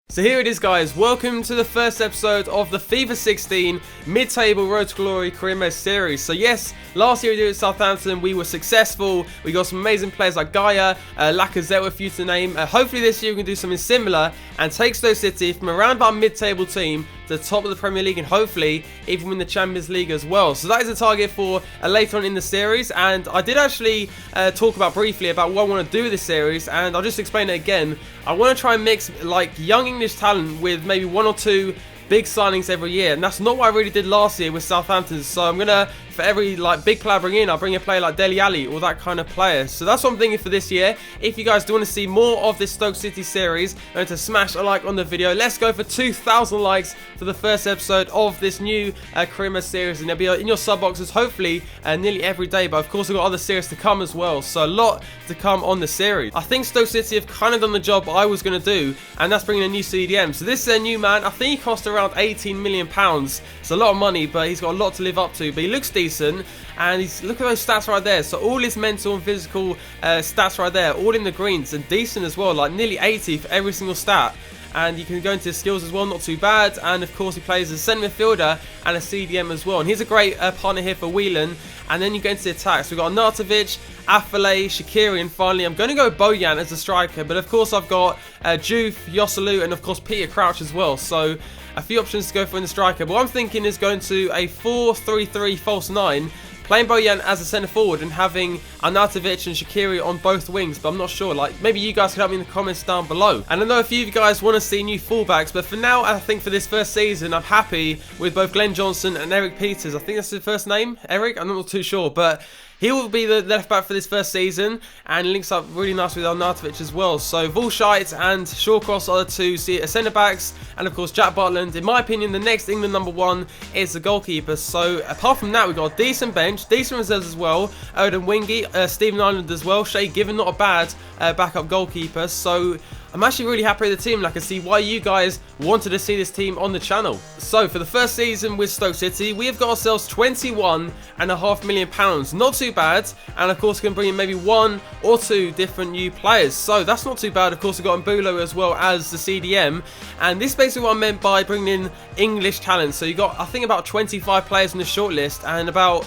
So here it is, guys. Welcome to the first episode of the FIFA 16 Mid-Table Road to Glory Career Mode series. So yes, last year we did it at Southampton. We were successful. We got some amazing players like Gaia, Lacazette, a few to name. Hopefully this year we can do something similar and take Stoke City from around our mid-table team to the top of the Premier League and hopefully even win the Champions League as well. So that is the target for later on in the series, and I did actually talk about briefly about what I want to do with this series, and I'll just explain it again. I want to try and mix like young English talent with maybe one or two big signings every year, and that's not what I really did last year with Southampton. So I'm gonna, for every big player I bring in, I'll bring a player like Dele Alli or that kind of player. So that's what I'm thinking for this year. If you guys do want to see more of this Stoke City series, going to smash a like on the video. Let's go for 2,000 likes for the first episode of this new Career Mode series, and they'll be in your sub boxes hopefully nearly every day. But of course we've got other series to come as well, so a lot to come on the series. I think Stoke City have kind of done the job I was going to do, and that's bringing a new CDM. So this is a new man. I think he cost around £18 million. It's a lot of money, but he's got a lot to live up to. But he looks decent, and look at those stats right there. So all his mental and physical stats right there, all in the greens, and decent as well, like nearly 80 for every single stat. And you can go into his skills as well, not too bad. And of course he plays as a centre midfielder and a CDM as well. And he's a great partner here for Whelan. And then you go into the attacks. We've got Arnautovic, Afellay, Shaqiri, and finally I'm going to go Bojan as a striker. But of course I've got Juve, Joselu, and of course Peter Crouch as well. So a few options to go for in the striker. But what I'm thinking is going to a 4-3-3 false 9. Playing Bojan as a centre forward and having Arnautovic and Shaqiri on both wings, but I'm not sure. Like, maybe you guys can help me in the comments down below. And I know a few of you guys want to see new fullbacks, but for now, I think for this first season, I'm happy with both Glenn Johnson and Eric Peters. I think that's his first name, Eric. I'm not too sure, but he will be the left back for this first season and links up really nice with Arnautovic as well. So Vulshite and Shawcross are the two centre backs, and of course Jack Butland. In my opinion, the next England #1 is the goalkeeper. So apart from that, we've got a decent bench, decent reserves as well. Odin Wingy, Stephen Ireland as well. Shay Given, not a bad backup goalkeeper. So I'm actually really happy with the team, and I can see why you guys wanted to see this team on the channel. So for the first season with Stoke City, we have got ourselves £21.5 million. Not too bad, and of course can bring in maybe one or two different new players. So that's not too bad. Of course we've got Mbulo as well as the CDM, and this is basically what I meant by bringing in English talent. So you got, I think, about 25 players on the shortlist, and about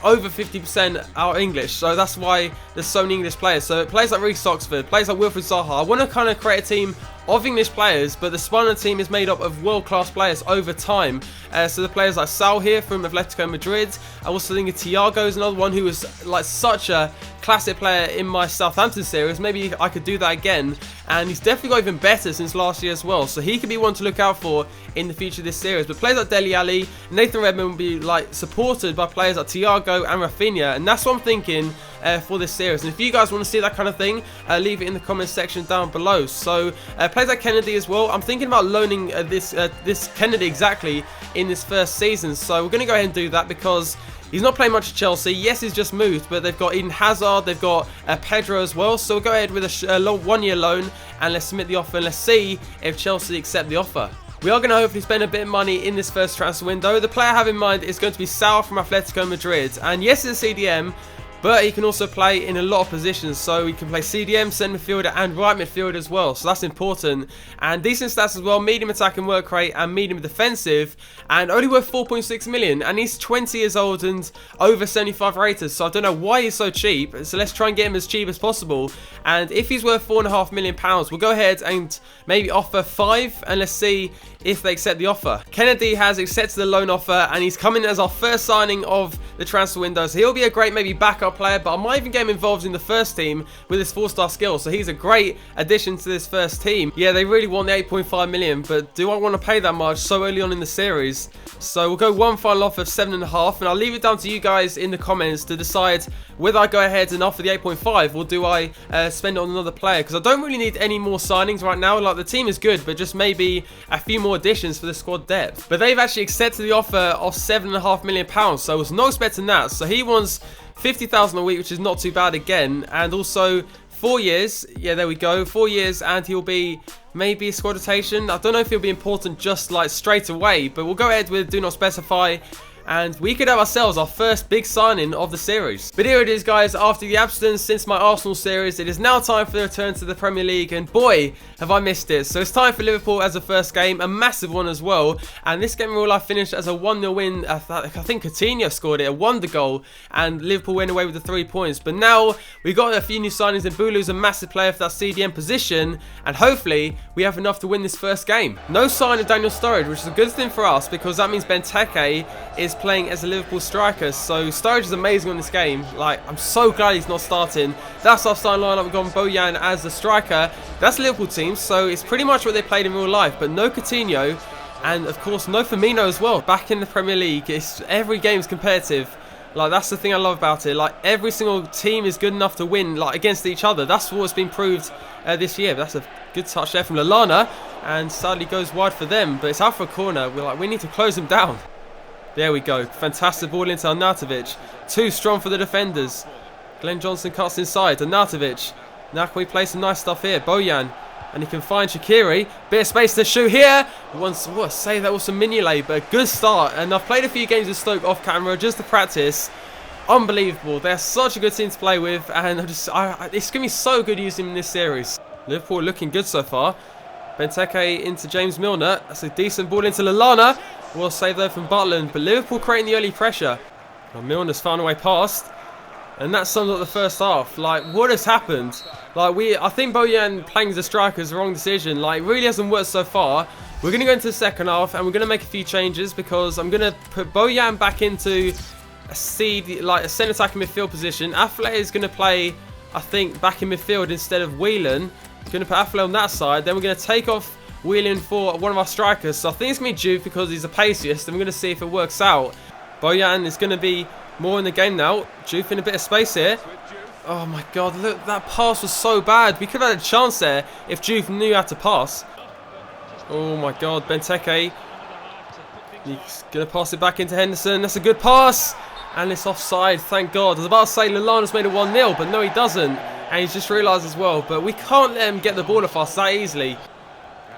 over 50% are English, so that's why there's so many English players. So players like Reece Oxford, players like Wilfried Zaha. I want to kind of create a team of English players, but the spine of the team is made up of world-class players over time. So the players like Sal here from Atletico Madrid. I also think Thiago is another one who was like such a classic player in my Southampton series. Maybe I could do that again, and he's definitely got even better since last year as well. So he could be one to look out for in the future of this series. But players like Dele Alli, Nathan Redmond will be like supported by players like Thiago and Rafinha, and that's what I'm thinking for this series. And if you guys want to see that kind of thing, leave it in the comments section down below. So players like Kennedy as well. I'm thinking about loaning this Kennedy exactly in this first season. So we're going to go ahead and do that because he's not playing much at Chelsea. Yes, he's just moved, but they've got Eden Hazard, they've got Pedro as well. So we'll go ahead with a one-year loan, and let's submit the offer, and let's see if Chelsea accept the offer. We are going to hopefully spend a bit of money in this first transfer window. The player I have in mind is going to be Sal from Atletico Madrid, and yes, it's a CDM, but he can also play in a lot of positions. So he can play CDM, centre midfielder, and right midfield as well. So that's important. And decent stats as well. Medium attack and work rate, and medium defensive. And only worth 4.6 million. And he's 20 years old and over 75 rated. So I don't know why he's so cheap. So let's try and get him as cheap as possible. And if he's worth £4.5 million, we'll go ahead and maybe offer 5. And let's see if they accept the offer. Kennedy has accepted the loan offer, and he's coming as our first signing of the transfer window. So he'll be a great maybe backup player, but I might even get him involved in the first team with his 4-star skills. So he's a great addition to this first team. Yeah, they really want the 8.5 million, but do I want to pay that much so early on in the series? So we'll go one final offer of 7.5, and I'll leave it down to you guys in the comments to decide whether I go ahead and offer the 8.5 or do I spend it on another player, because I don't really need any more signings right now. Like, the team is good, but just maybe a few more additions for the squad depth. But they've actually accepted the offer of £7.5 million, so I was not expecting that. So he wants 50,000 a week, which is not too bad again, and also 4 years. Yeah, there we go, 4 years, and he'll be maybe a squad rotation. I don't know if he'll be important just like straight away, but we'll go ahead with do not specify. and we could have ourselves our first big signing of the series. But here it is, guys. After the absence since my Arsenal series, it is now time for the return to the Premier League, and boy, have I missed it. So it's time for Liverpool as a first game, a massive one as well. And this game in real life finished as a 1-0 win. I think Coutinho scored it, a wonder goal, and Liverpool went away with the 3 points. But now we got a few new signings, and Bulu's a massive player for that CDM position, and hopefully we have enough to win this first game. No sign of Daniel Sturridge, which is a good thing for us because that means Benteke is playing as a Liverpool striker. So Sturridge is amazing on this game. Like, I'm so glad he's not starting. That's our starting lineup. We've got Bojan as the striker. That's the Liverpool team, so it's pretty much what they played in real life, but no Coutinho, and of course no Firmino as well. Back in the Premier League, every game's competitive. Like, that's the thing I love about it. Like, every single team is good enough to win, like, against each other. That's what's been proved this year. But that's a good touch there from Lallana, and sadly goes wide for them. But it's out for a corner. We need to close him down. There we go. Fantastic ball into Arnautovic. Too strong for the defenders. Glenn Johnson cuts inside. Arnautovic. Now can we play some nice stuff here? Bojan. And he can find Shaqiri. Bit of space to shoot here. What a save that was from Mignolet, but a good start. And I've played a few games with Stoke off camera just to practice. Unbelievable. They're such a good team to play with, and it's going to be so good using them in this series. Liverpool looking good so far. Benteke into James Milner. That's a decent ball into Lallana. Well saved though from Butland, but Liverpool creating the early pressure. Well, Milner's found a way past. And that sums up the first half. Like, what has happened? Like, I think Bojan playing as a striker is the wrong decision. Like, it really hasn't worked so far. We're going to go into the second half, and we're going to make a few changes because I'm going to put Bojan back into a centre attacking midfield position. Affle is going to play, I think, back in midfield instead of Whelan. Going to put Affle on that side. Then we're going to take off Whelan for one of our strikers. So I think it's going to be Juve because he's a paciest, and we're going to see if it works out. Bojan is going to be more in the game now. Juve in a bit of space here. Oh my god, look, that pass was so bad. We could have had a chance there if Juve knew how to pass. Oh my god, Benteke. He's going to pass it back into Henderson. That's a good pass. And it's offside, thank god. I was about to say Lallana's made it 1-0, but no, he doesn't. And he's just realised as well. But we can't let him get the ball off us that easily.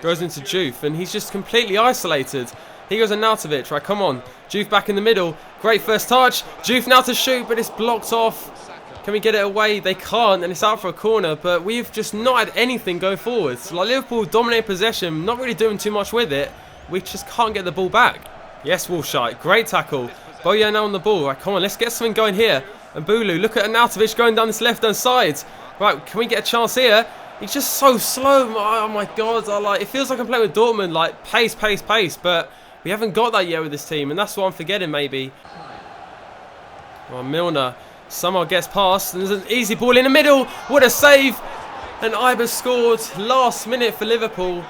Goes into Juve, and he's just completely isolated. Here goes Arnautovic. Right, come on. Juve back in the middle. Great first touch. Juve now to shoot, but it's blocked off. Can we get it away? They can't, and it's out for a corner. But we've just not had anything go forwards. Like, Liverpool dominate possession, not really doing too much with it. We just can't get the ball back. Yes, Wolfshite. Great tackle. Bojan now on the ball. Right, come on. Let's get something going here. And Bulu, look at Arnautovic going down this left-hand side. Right, can we get a chance here? He's just so slow. Oh my god. It feels like I'm playing with Dortmund. Like, pace, pace, pace. But we haven't got that yet with this team, and that's what I'm forgetting maybe. Well, Milner somehow gets past, and there's an easy ball in the middle. What a save! And Iber scored last minute for Liverpool.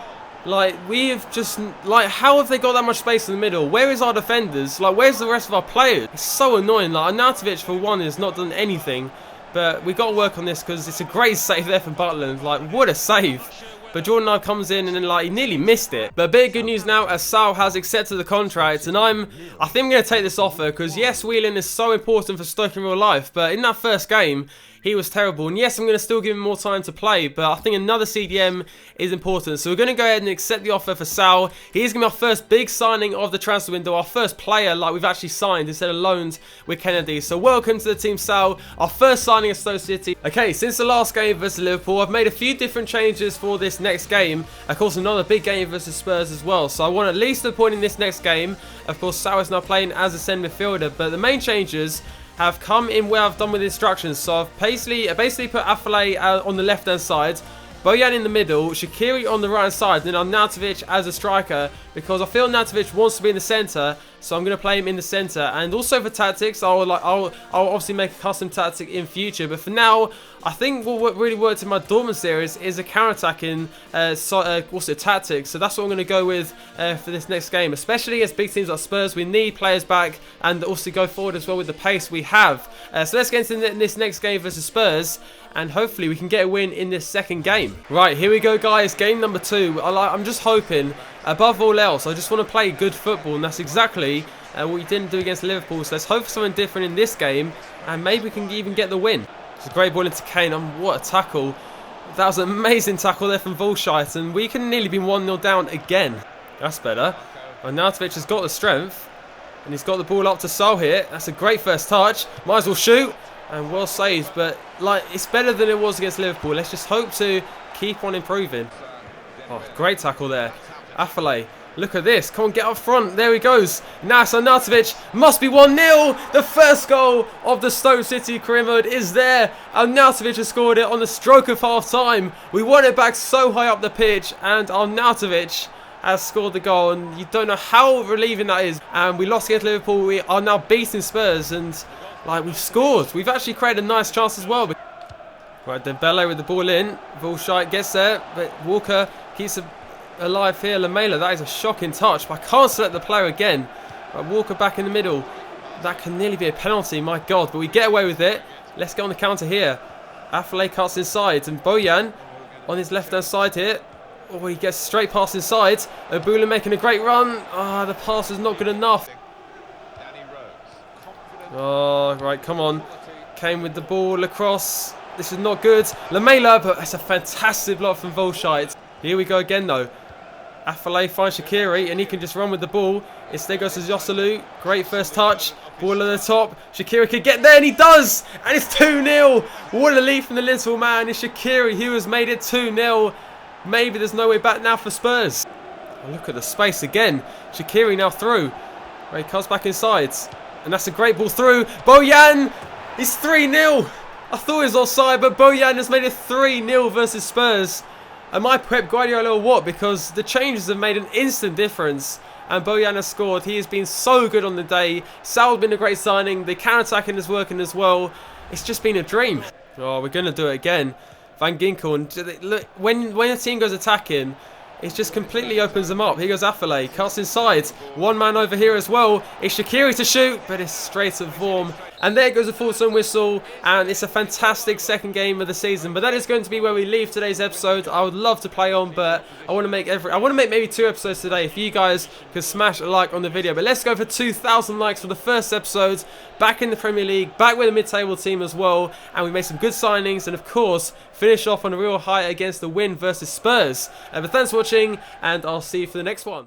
Like, we've just, like, how have they got that much space in the middle? Where is our defenders? Like, where's the rest of our players? It's so annoying. Like, Arnautovic, for one, has not done anything. But we've got to work on this because it's a great save there from Butland. Like, what a save. But Jordan Ibe comes in and then, like, he nearly missed it. But a bit of good news now as Sal has accepted the contract. And I think I'm going to take this offer because, yes, Whelan is so important for Stoke in real life. But in that first game, he was terrible. And yes, I'm going to still give him more time to play. But I think another CDM is important. So we're going to go ahead and accept the offer for Sal. He's going to be our first big signing of the transfer window. Our first player, like, we've actually signed instead of loaned with Kennedy. So welcome to the team, Sal. Our first signing of Stoke City. Okay, since the last game versus Liverpool, I've made a few different changes for this next game. Of course, another big game versus Spurs as well. So I want at least a point in this next game. Of course, Sal is now playing as a centre midfielder. But the main changes have come in where I've done with instructions. So I've basically put Affle on the left hand side, Bojan in the middle, Shaqiri on the right hand side, and then Arnautovic as a striker because I feel Arnautovic wants to be in the centre, so I'm going to play him in the centre. And also for tactics, I'll obviously make a custom tactic in future, but for now, I think what really worked in my Dortmund series is a counter-attacking tactic. So that's what I'm going to go with for this next game, especially against big teams like Spurs. We need players back and also go forward as well with the pace we have. So let's get into this next game versus Spurs, and hopefully we can get a win in this second game. Right, here we go, guys. Game number 2. I'm just hoping, above all else, I just want to play good football, and that's exactly what we didn't do against Liverpool. So let's hope for something different in this game, and maybe we can even get the win. It's a great ball into Kane. What a tackle. That was an amazing tackle there from Wolfshite, and we can nearly be 1-0 down again. That's better. Arnautovic has got the strength. And he's got the ball up to Sol here. That's a great first touch. Might as well shoot. And well saved. But like, it's better than it was against Liverpool. Let's just hope to keep on improving. Oh, great tackle there. Afellay. Look at this. Come on, get up front. There he goes. Nasa Arnautovic. Must be 1-0. The first goal of the Stoke City career mode is there. Arnautovic has scored it on the stroke of half time. We won it back so high up the pitch. And Arnautovic has scored the goal. And you don't know how relieving that is. And we lost against Liverpool. We are now beating Spurs. And like, we've scored. We've actually created a nice chance as well. Right, Dembele with the ball in. Volshite gets there. But Walker keeps alive here. Lamela, that is a shocking touch, but I can't select the player again. Right, Walker back in the middle. That can nearly be a penalty, my God, but we get away with it. Let's get on the counter here. Afellay cuts inside, and Bojan on his left hand side here. Oh, he gets straight past inside. Obula making a great run. The pass is not good enough. Oh, right, come on. Kane with the ball across. This is not good. Lamela, but that's a fantastic block from Volshite. Here we go again though. Afellay finds Shaqiri and he can just run with the ball. Instead goes to Joselu. Great first touch. Ball at the top. Shaqiri can get there and he does! And it's 2-0. What a lead from the little man. It's Shaqiri who has made it 2-0. Maybe there's no way back now for Spurs. Oh, look at the space again. Shaqiri now through. He comes back inside. And that's a great ball through. Bojan! It's 3-0. I thought it was offside, but Bojan has made it 3-0 versus Spurs. Am I Pep Guardiola or what? Because the changes have made an instant difference. And Bojan has scored. He has been so good on the day. Sal's been a great signing. The counter-attacking is working as well. It's just been a dream. Oh, we're going to do it again. Van Ginkel. And look, when a team goes attacking, it just completely opens them up. Here goes Afellay. Cuts inside. One man over here as well. It's Shaqiri to shoot, but it's straight at Vorm. And there goes the full-time whistle. And it's a fantastic second game of the season. But that is going to be where we leave today's episode. I would love to play on, but I want to make maybe 2 episodes today. If you guys could smash a like on the video. But let's go for 2,000 likes for the first episode. Back in the Premier League. Back with a mid-table team as well. And we made some good signings. And of course, finish off on a real high against the win versus Spurs. But thanks for watching. And I'll see you for the next one.